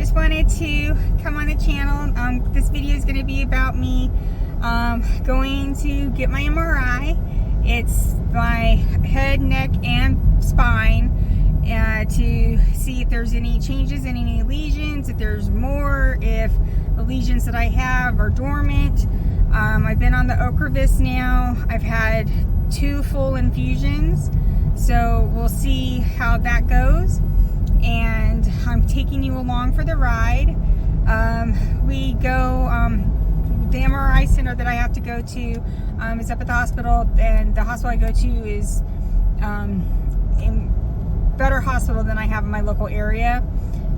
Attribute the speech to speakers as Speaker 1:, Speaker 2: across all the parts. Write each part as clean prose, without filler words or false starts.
Speaker 1: just wanted to come on the channel. This video is going to be about me going to get my MRI. It's my head, neck, and spine to see if there's any changes in any lesions, if there's more, if the lesions that I have are dormant. I've been on the Ocrevus now. I've had 2 full infusions, so we'll see how that goes. And I'm taking you along for the ride. We go, the MRI center that I have to go to is up at the hospital, and the hospital I go to is in better hospital than I have in my local area.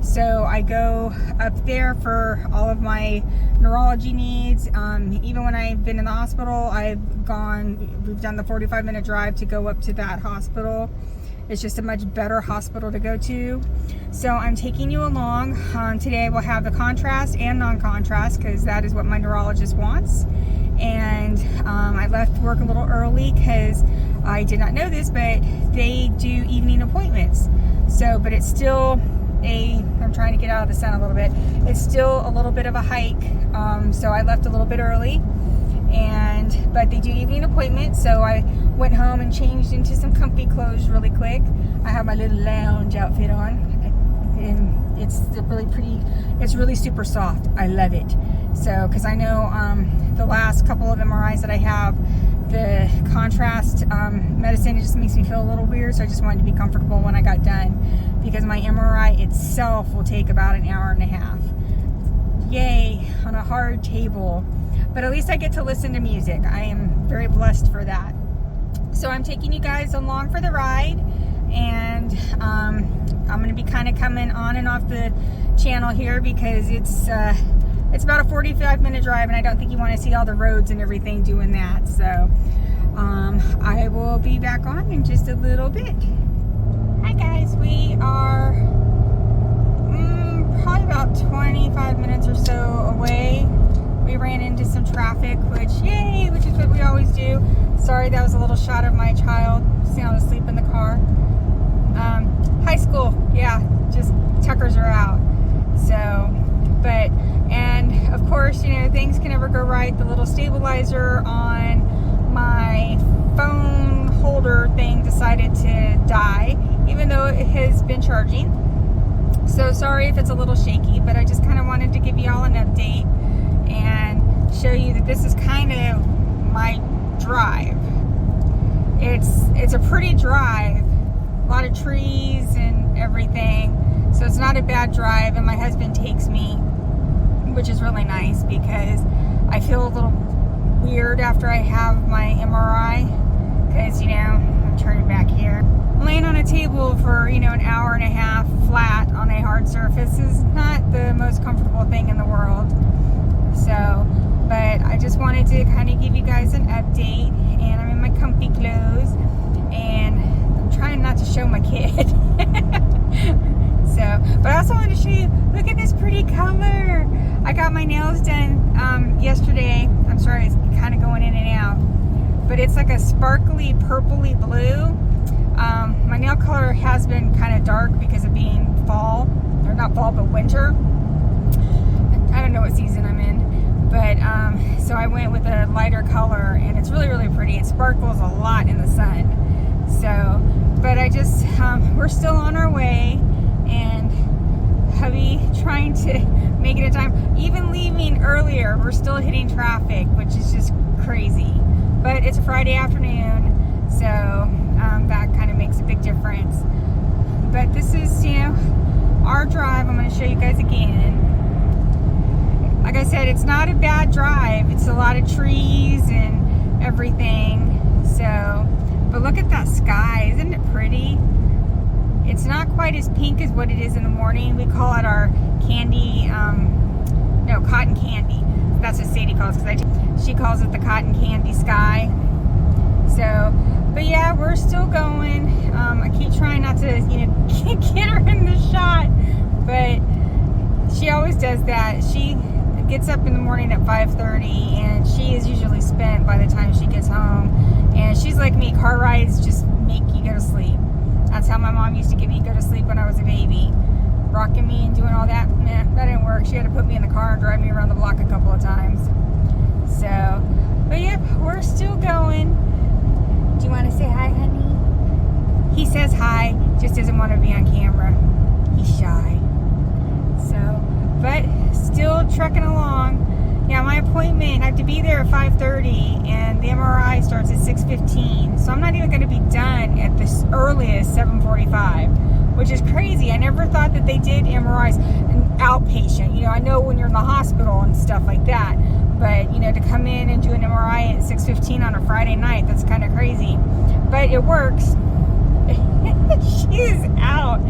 Speaker 1: So I go up there for all of my neurology needs. Even when I've been in the hospital, we've done the 45-minute drive to go up to that hospital. It's just a much better hospital to go to. So I'm taking you along. Today we'll have the contrast and non-contrast because that is what my neurologist wants. And I left work a little early because I did not know this, but they do evening appointments. So, but it's still I'm trying to get out of the sun a little bit. It's still a little bit of a hike. So I left a little bit early. But they do evening appointments, so I went home and changed into some comfy clothes really quick. I have my little lounge outfit on, and it's really pretty. It's really super soft. I love it. So, because I know the last couple of MRIs that I have, the contrast medicine, it just makes me feel a little weird, so I just wanted to be comfortable when I got done, because my MRI itself will take about an hour and a half. Yay, on a hard table. But at least I get to listen to music. I am very blessed for that. So I'm taking you guys along for the ride, and I'm going to be kind of coming on and off the channel here because it's about a 45-minute drive, and I don't think you want to see all the roads and everything doing that. So I will be back on in just a little bit. Hi guys, we are probably about 25 minutes or so away. We ran into some traffic, which is what we always do. Sorry, that was a little shot of my child sound asleep in the car. High school, yeah, just Tuckers are out. So, and of course, things can never go right. The little stabilizer on my phone holder thing decided to die, even though it has been charging. So sorry if it's a little shaky, but I just kind of wanted to give you all an update and show you that this is kind of my drive. It's a pretty drive, a lot of trees and everything, so it's not a bad drive, and my husband takes me, which is really nice because I feel a little weird after I have my MRI because, I'm turning back here. Laying on a table for, an hour and a half flat on a hard surface is not the most comfortable thing in the world. So, but I just wanted to kind of give you guys an update, and I'm in my comfy clothes, and I'm trying not to show my kid. So, but I also want to show you, look at this pretty color. I got my nails done yesterday. I'm sorry, it's kind of going in and out, but it's like a sparkly purpley blue. My nail color has been kind of dark because of being fall, or not fall, but winter. I don't know what season I'm in, but so I went with a lighter color, and it's really, really pretty. It sparkles a lot in the sun. So, but I just, we're still on our way, and hubby trying to make it a time. Even leaving earlier, we're still hitting traffic, which is just crazy. But it's a Friday afternoon, so that kind of makes a big difference. But this is, our drive. I'm going to show you guys again. Like I said, it's not a bad drive. It's a lot of trees and everything. So, but look at that sky. Isn't it pretty? It's not quite as pink as what it is in the morning. We call it our candy, cotton candy. That's what Sadie calls it, because she calls it the cotton candy sky. So, but yeah, we're still going. I keep trying not to, get her in the shot, but she always does that. She gets up in the morning at 5:30, and she is usually spent by the time she gets home. And she's like me, car rides just make you go to sleep. That's how my mom used to get me go to sleep when I was a baby. rocking me and doing all that. Nah, that didn't work. She had to put me in the car and drive me around the block a couple of times. So, but yep, we're still going. Do you want to say hi, honey? He says hi, just doesn't want to be on camera. He's shy. So, but still trucking along. Yeah, my appointment, I have to be there at 5:30, and the MRI starts at 6:15. So I'm not even going to be done at the earliest 7:45, which is crazy. I never thought that they did MRIs outpatient. You know, I know when you're in the hospital and stuff like that, but you know, to come in and do an MRI at 6:15 on a Friday night, that's kind of crazy. But it works. She is out.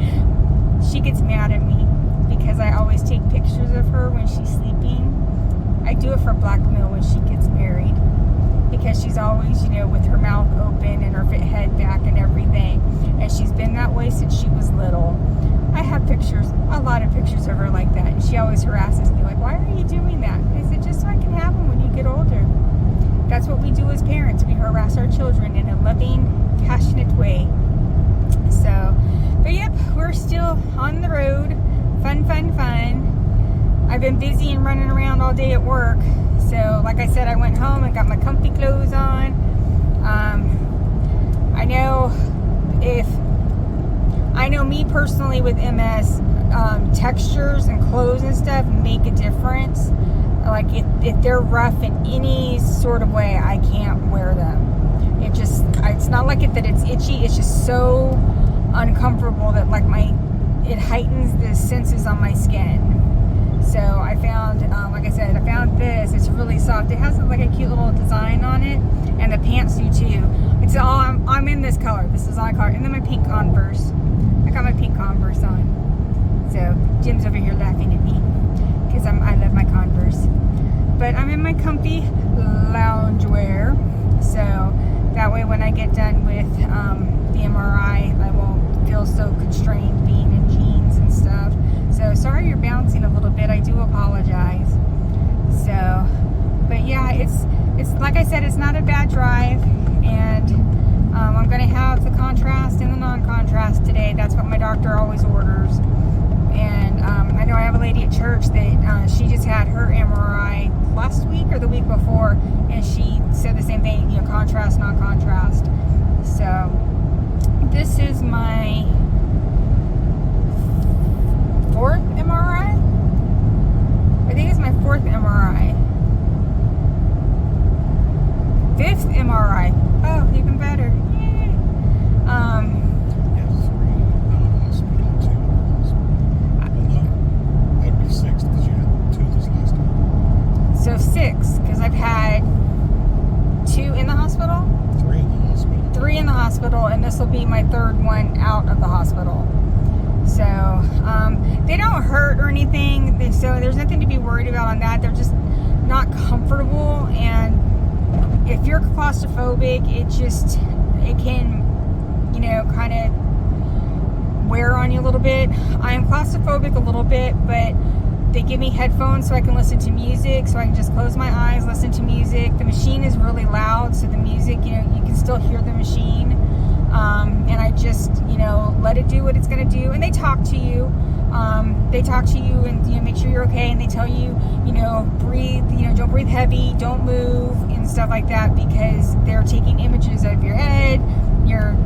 Speaker 1: She gets mad at me because I always take pictures of her when she's sleeping. I do it for blackmail when she gets married, because she's always, you know, with her mouth open and her head back and everything, and she's been that way since she was little. I have pictures, a lot of pictures of her like that, and she always harasses me like, why are you doing that? I said, just so I can have them when you get older. That's what we do as parents. We harass our children in a loving, passionate way. So, but yep, we're still on the road. Fun, fun, fun. I've been busy and running around all day at work. So, like I said, I went home and got my comfy clothes on. I know me personally with MS, textures and clothes and stuff make a difference. Like if they're rough in any sort of way, I can't wear them. It's not like that it's itchy. It's just so uncomfortable that it heightens the senses on my skin. So I found, like I said, I found this. It's really soft. It has like a cute little design on it, and the pants do too. It's all, I'm in this color. This is all I color. And then my pink Converse. I got my pink Converse on. So Jim's over here laughing at me because I love my Converse. But I'm in my comfy loungewear. So that way when I get done with the MRI, I won't feel so constrained being in jeans and stuff. So sorry you're bouncing a little bit. I do apologize. So, but yeah, it's like I said, it's not a bad drive, and I'm going to have the contrast and the non-contrast today. That's what my doctor always orders. And I know I have a lady at church that she just had her MRI last week or the week before, and she said the same thing, you know, contrast, non-contrast. So this is my 4th MRI? I think it's my 4th MRI. 5th MRI. Oh, even better. Yay.
Speaker 2: Yeah, 3 in the hospital, 2 in the hospital. Well, no, that'd be 6 because you had 2 this last time.
Speaker 1: So 6, because I've had 2 in the hospital?
Speaker 2: 3 in the hospital.
Speaker 1: 3 in the hospital, and this will be my 3rd one out of the hospital. So, they don't hurt or anything, so there's nothing to be worried about on that. They're just not comfortable, and if you're claustrophobic, it can, you know, kind of wear on you a little bit. I am claustrophobic a little bit, but they give me headphones so I can listen to music, so I can just close my eyes, listen to music. The machine is really loud, so the music, you know, you can still hear the machine. And I just, you know, let it do what it's going to do. And they talk to you. And, you know, make sure you're okay. And they tell you, you know, breathe, you know, don't breathe heavy, don't move and stuff like that, because they're taking images of your head,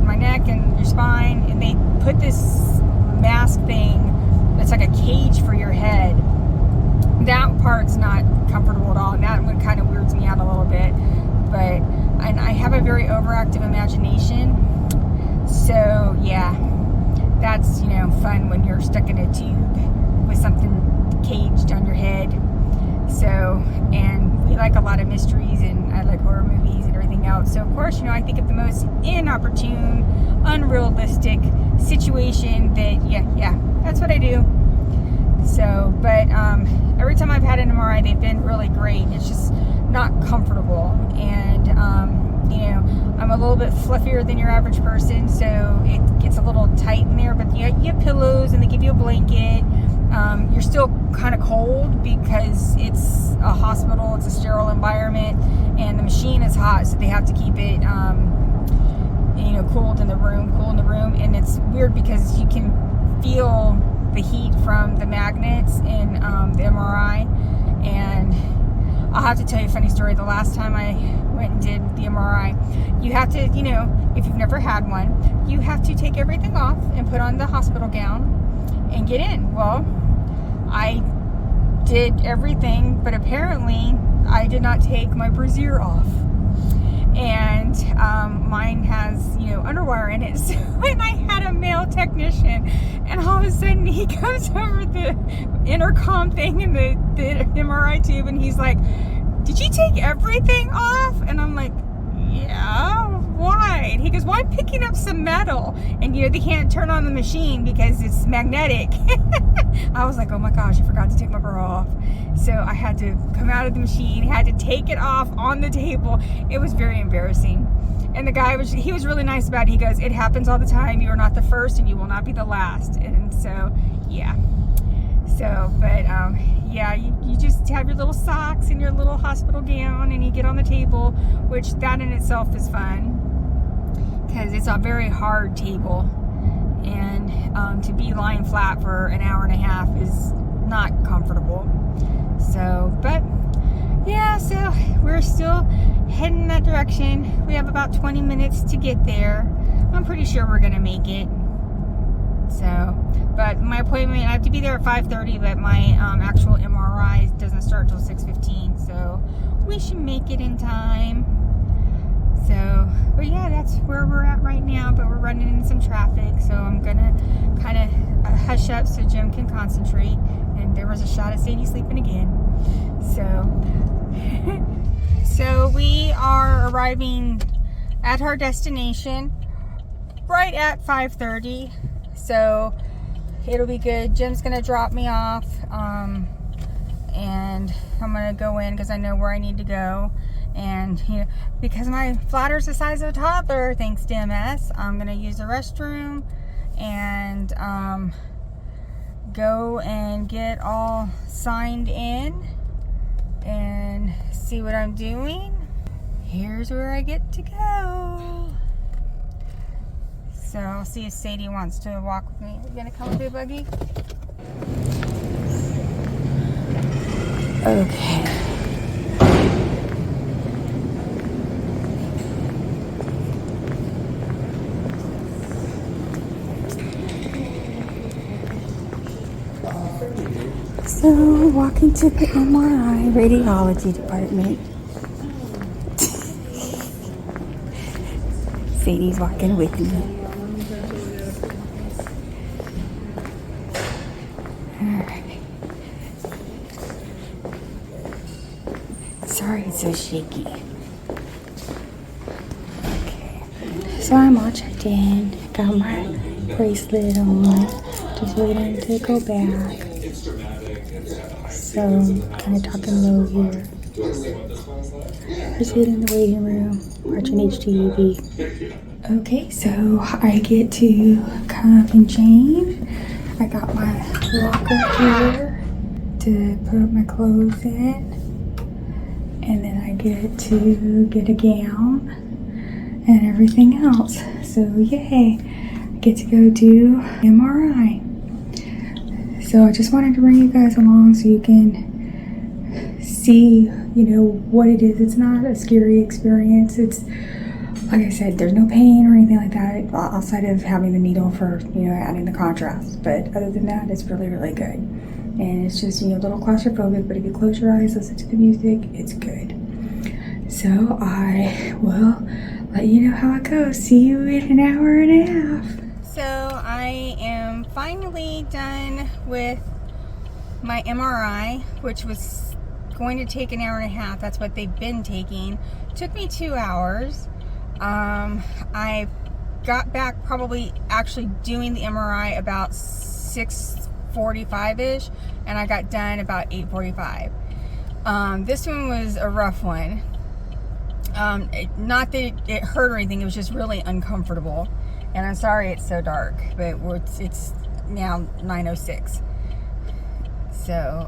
Speaker 1: my neck and your spine. And they put this mask thing that's like a cage for your head. That part's not comfortable at all. And that one kind of weirds me out a little bit. And I have a very overactive imagination. So, yeah, that's, you know, fun when you're stuck in a tube with something caged on your head. So, and we like a lot of mysteries, and I like horror movies and everything else. So, of course, you know, I think of the most inopportune, unrealistic situation that, yeah, that's what I do. So, but every time I've had an MRI, they've been really great. It's just not comfortable, and you know, I'm a little bit fluffier than your average person, so it gets a little tight in there, but you have pillows and they give you a blanket. You're still kind of cold because it's a hospital, it's a sterile environment, and the machine is hot, so they have to keep it you know, cool in the room. And it's weird because you can feel the heat from the magnets in the MRI. And I'll have to tell you a funny story. The last time I went and did the MRI, you have to, you know, if you've never had one, you have to take everything off and put on the hospital gown and get in. Well, I did everything, but apparently I did not take my brassiere off. And mine has, you know, underwire in it. So when I had a male technician, and all of a sudden he comes over the intercom thing in the MRI tube, and he's like, "Did you take everything off?" And I'm like, "Yeah, why?" And he goes, "Well, I'm picking up some metal, and you know, they can't turn on the machine because it's magnetic." I was like, "Oh my gosh, I forgot to take my bra off." So I had to come out of the machine, had to take it off on the table. It was very embarrassing. And the guy he was really nice about it. He goes, "It happens all the time. You are not the first, and you will not be the last." And so, yeah. So, but yeah, you just have your little socks and your little hospital gown, and you get on the table, which that in itself is fun because it's a very hard table, and to be lying flat for an hour and a half is not comfortable. So, but yeah, so we're still heading in that direction. We have about 20 minutes to get there. I'm pretty sure we're gonna make it. So, but my appointment, I have to be there at 5:30, but my actual MRI doesn't start till 6:15, so we should make it in time. So, but yeah, that's where we're at right now, but we're running into some traffic, so I'm gonna kind of hush up so Jim can concentrate. And there was a shot of Sadie sleeping again. So, so we are arriving at our destination right at 5:30. So it'll be good. Jim's gonna drop me off, and I'm gonna go in because I know where I need to go. And you know, because my flatter's the size of a toddler, thanks to MS, I'm gonna use the restroom and go and get all signed in and see what I'm doing. Here's where I get to go. So I'll see if Sadie wants to walk with me. You gonna come with me, Buggy? Okay. So, walking to the MRI radiology department. Sadie's walking with me. Alright. Sorry it's so shaky. Okay. So I'm all checked in. Got my bracelet on. Just waiting to go back. So, kind of talking low here. Just sitting in the waiting room, watching HGTV. Okay, so I get to come and change. I got my locker here to put my clothes in. And then I get to get a gown and everything else. So, yay. I get to go do MRI. So I just wanted to bring you guys along so you can see, you know, what it is. It's not a scary experience. It's, like I said, there's no pain or anything like that outside of having the needle for, you know, adding the contrast. But other than that, it's really, really good. And it's just, you know, a little claustrophobic, but if you close your eyes, listen to the music, it's good. So I will let you know how it goes. See you in an hour and a half. So I am finally done with my MRI, which was going to take an hour and a half. That's what they've been taking. Took me 2 hours. I got back probably actually doing the MRI about 6:45-ish, and I got done about 8:45. This one was a rough one. Not that it hurt or anything, it was just really uncomfortable. And I'm sorry it's so dark, but it's now 9:06. So,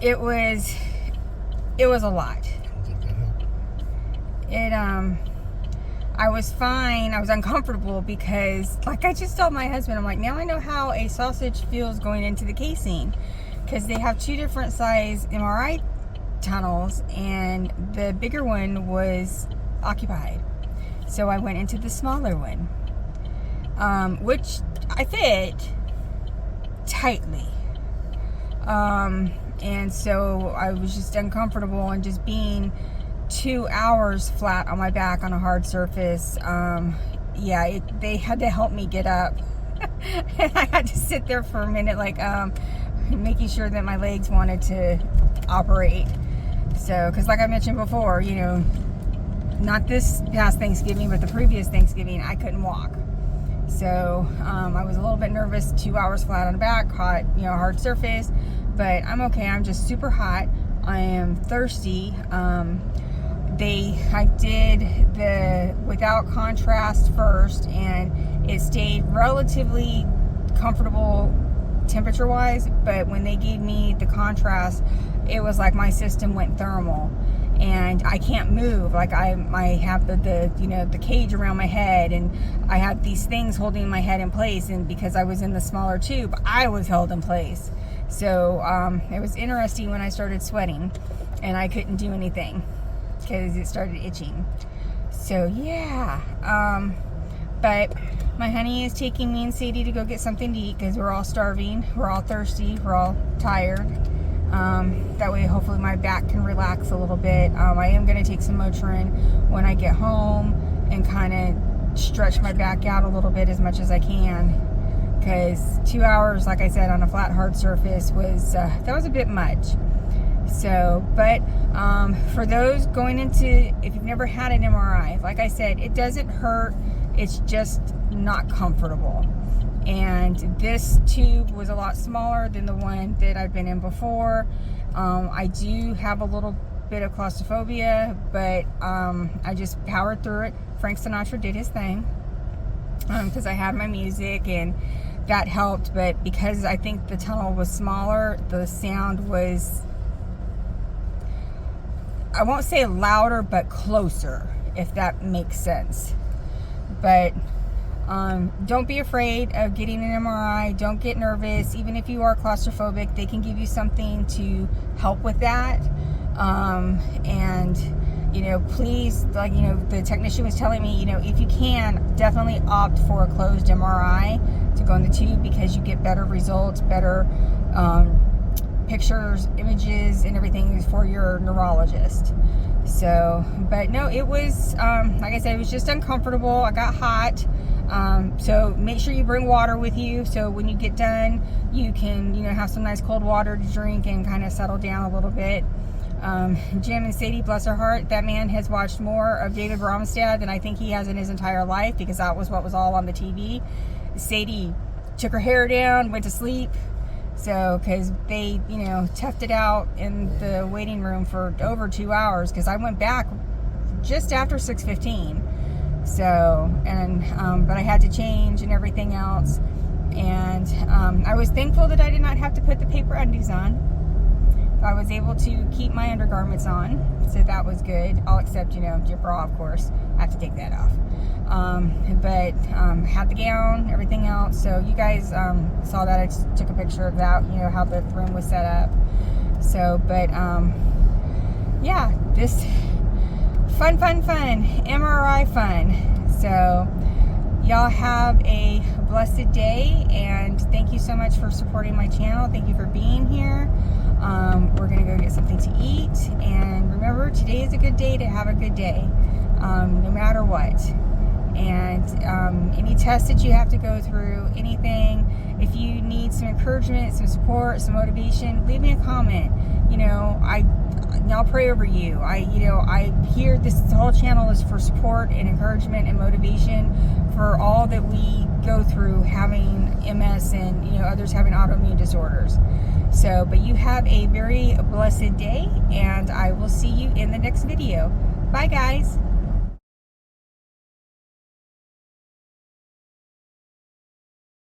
Speaker 1: it was a lot. I was fine. I was uncomfortable because, like I just told my husband, I'm like, now I know how a sausage feels going into the casing, because they have 2 different size MRI tunnels, and the bigger one was occupied. So I went into the smaller one, which I fit tightly. And so I was just uncomfortable, and just being 2 hours flat on my back on a hard surface. They had to help me get up. And I had to sit there for a minute, like, making sure that my legs wanted to operate. So, because like I mentioned before, you know, not this past Thanksgiving, but the previous Thanksgiving, I couldn't walk. So, I was a little bit nervous, 2 hours flat on the back, hot, you know, hard surface, but I'm okay. I'm just super hot. I am thirsty. I did the without contrast first, and it stayed relatively comfortable temperature wise, but when they gave me the contrast, it was like my system went thermal, and I can't move. Like I have the you know, the cage around my head, and I had these things holding my head in place, and because I was in the smaller tube, I was held in place. So it was interesting when I started sweating and I couldn't do anything because it started itching. So yeah, but my honey is taking me and Sadie to go get something to eat because we're all starving, we're all thirsty, we're all tired. That way hopefully my back can relax a little bit. I am going to take some Motrin when I get home and kind of stretch my back out a little bit as much as I can, because 2 hours, like I said, on a flat hard surface was that was a bit much. So, but for those going into, if you've never had an MRI, like I said, it doesn't hurt, it's just not comfortable. And this tube was a lot smaller than the one that I've been in before. I do have a little bit of claustrophobia, but I just powered through it. Frank Sinatra did his thing, because I had my music and that helped. But because I think the tunnel was smaller, the sound was, I won't say louder, but closer, if that makes sense. But don't be afraid of getting an MRI. Don't get nervous. Even if you are claustrophobic, they can give you something to help with that. And, you know, please, like, you know, the technician was telling me, you know, if you can, definitely opt for a closed MRI to go in the tube, because you get better results, better pictures, images, and everything for your neurologist. So, but no, it was, like I said, it was just uncomfortable. I got hot. So make sure you bring water with you, so when you get done, you can, you know, have some nice cold water to drink and kind of settle down a little bit. Jim and Sadie, bless her heart, that man has watched more of David Bromstad than I think he has in his entire life, because that was what was all on the TV. Sadie took her hair down, went to sleep. So, because they, you know, toughed it out in the waiting room for over 2 hours, because I went back just after 6:15. So, and, but I had to change and everything else. And I was thankful that I did not have to put the paper undies on. I was able to keep my undergarments on, so that was good. All except, you know, your bra, of course. I have to take that off. But had the gown, everything else. So you guys saw that. I just took a picture of that, you know, how the room was set up. So, but yeah, this fun MRI fun. So y'all have a blessed day, and thank you so much for supporting my channel. Thank you for being here. We're gonna go get something to eat, and remember, today is a good day to have a good day, no matter what. And any tests that you have to go through, anything, if you need some encouragement, some support, some motivation, leave me a comment. You know, I'll pray over you. I hear this whole channel is for support and encouragement and motivation for all that we go through having MS and, you know, others having autoimmune disorders. So, but you have a very blessed day, and I will see you in the next video. Bye, guys.